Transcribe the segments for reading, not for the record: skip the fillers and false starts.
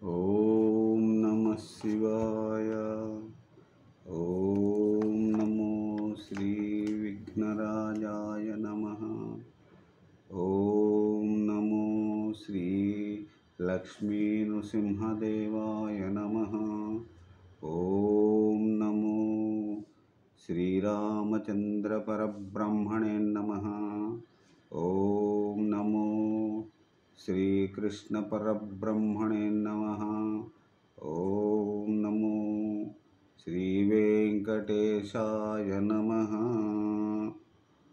ఓం నమః శివాయ. ఓం నమో శ్రీ విఘ్నరాజాయ నమః. ఓం నమో శ్రీ లక్ష్మీ నృసింహదేవాయ నమః. ఓం నమో శ్రీరామచంద్ర పరబ్రహ్మణే నమః. ఓం నమో శ్రీకృష్ణ పరబ్రహ్మణే నమః. ఓం నమో శ్రీ వెంకటేశాయ నమః.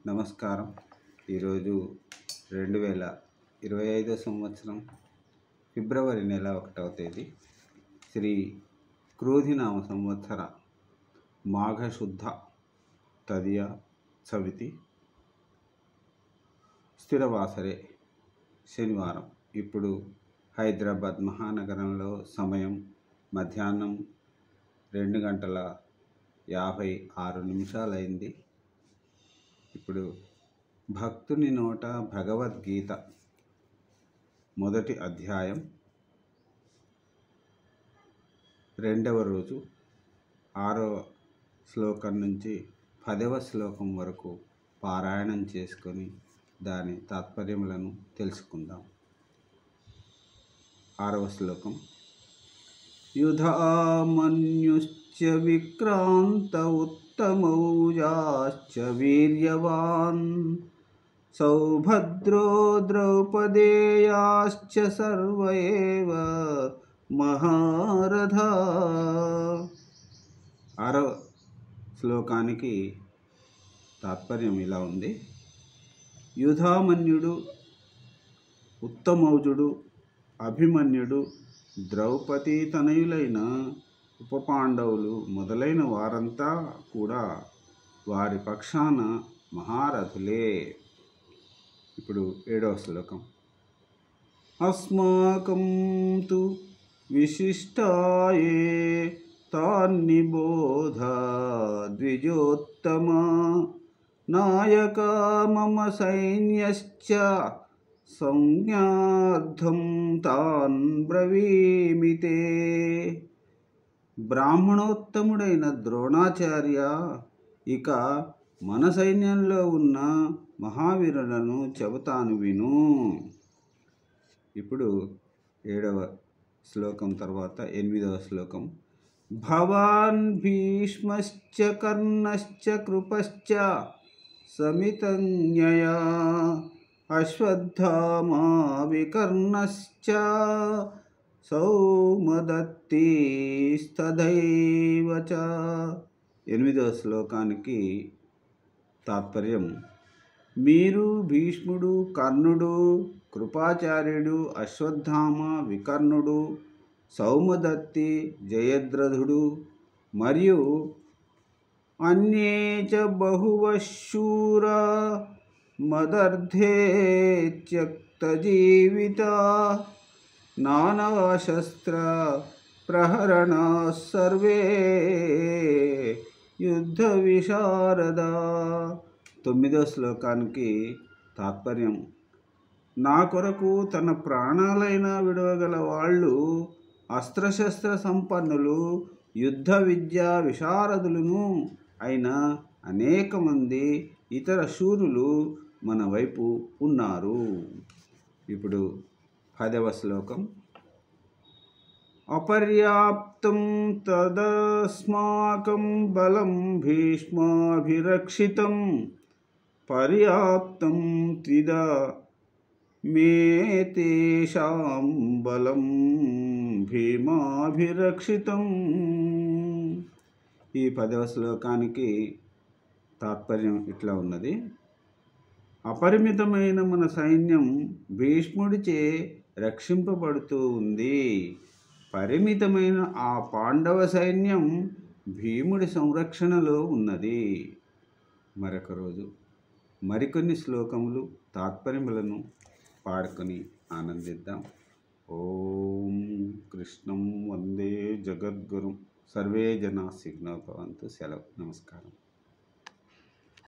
నమస్కారం. ఈరోజు 2025 సంవత్సరం ఫిబ్రవరి నెల 1వ తేదీ, శ్రీ క్రోధినామ సంవత్సర మాఘశుద్ధ తదియ చవితి, స్థిరవాసరే, శనివారం. ఇప్పుడు హైదరాబాద్ మహానగరంలో సమయం మధ్యాహ్నం 2:56 అయింది. ఇప్పుడు భక్తుని నోట భగవద్గీత మొదటి అధ్యాయం 2వ రోజు 6వ శ్లోకం నుంచి 10వ శ్లోకం వరకు పారాయణం చేసుకొని దాని తాత్పర్యములను తెలుసుకుందాం. 6వ శ్లోకం. యుధామన్యుశ్చ విక్రాంత ఉత్తమౌజాశ్చ వీర్యవాన్ సౌభద్రో ద్రౌపదేయాశ్చ సర్వ ఏవ మహారథా. 6వ శ్లోకానికి తాత్పర్యం ఇలా ఉంది. యుధామన్యుడు, ఉత్తమౌజుడు, అభిమన్యుడు, ద్రౌపది తనయులైన ఉపపాండవులు మొదలైన వారంతా కూడా వారి పక్షాన మహారథులే. ఇప్పుడు 7వ శ్లోకం. అస్మాకం తు విశిష్టాయే తాన్నిబోధ ద్విజోత్తమ నాయక మమ సైన్యశ్చ సంజ్ఞార్థం తాన్ బ్రవీమితే. బ్రాహ్మణోత్తముడైన ద్రోణాచార్య, ఇక మన సైన్యంలో ఉన్న మహావీరులను చెబుతాను విను. ఇప్పుడు 7వ శ్లోకం తర్వాత 8వ శ్లోకం. భవాన్ భీష్మశ్చ కర్ణశ్చ కృపశ్చ సమితజ్ఞయా అశ్వత్థామా వికర్ణశ్చ సౌమదత్తీస్తథైవ చ. 8వ శ్లోకానికి తాత్పర్యం. మీరు భీష్ముడు, కర్ణుడు, కృపాచార్యుడు, అశ్వత్థామ, వికర్ణుడు, సౌమదత్తి, జయద్రథుడు మరియు అన్యే చ బహువః శూరా మదర్థే త్యక్తజీవితా నానాశస్త్ర ప్రహరణా సర్వే యుద్ధ విశారదా. 9వ శ్లోకానికి తాత్పర్యం. నా కొరకు తన ప్రాణాలైనా విడవగల వాళ్ళు, అస్త్రశస్త్ర సంపన్నులు, యుద్ధ విద్యా విశారదులను అయిన అనేక మంది ఇతర శూరులు మన వైపు ఉన్నారు. ఇప్పుడు 10వ శ్లోకం. అపర్యాప్తం తదస్మాకం బలం భీష్మాభిరక్షితం పర్యాప్తం త్విద మే తేషాం బలం భీమాభిరక్షితం. ఈ 10వ శ్లోకానికి తాత్పర్యం ఇట్లా ఉన్నది. అపరిమితమైన మన సైన్యం భీష్ముడిచే రక్షింపబడుతూ ఉంది. పరిమితమైన ఆ పాండవ సైన్యం భీముడి సంరక్షణలో ఉన్నది. మరొక రోజు మరికొన్ని శ్లోకములు, తాత్పర్యములను పాడుకొని ఆనందిద్దాం. ఓం కృష్ణం వందే జగద్గురుం. సర్వే జనా సుఖినో భవంతు. సెలవు. నమస్కారం.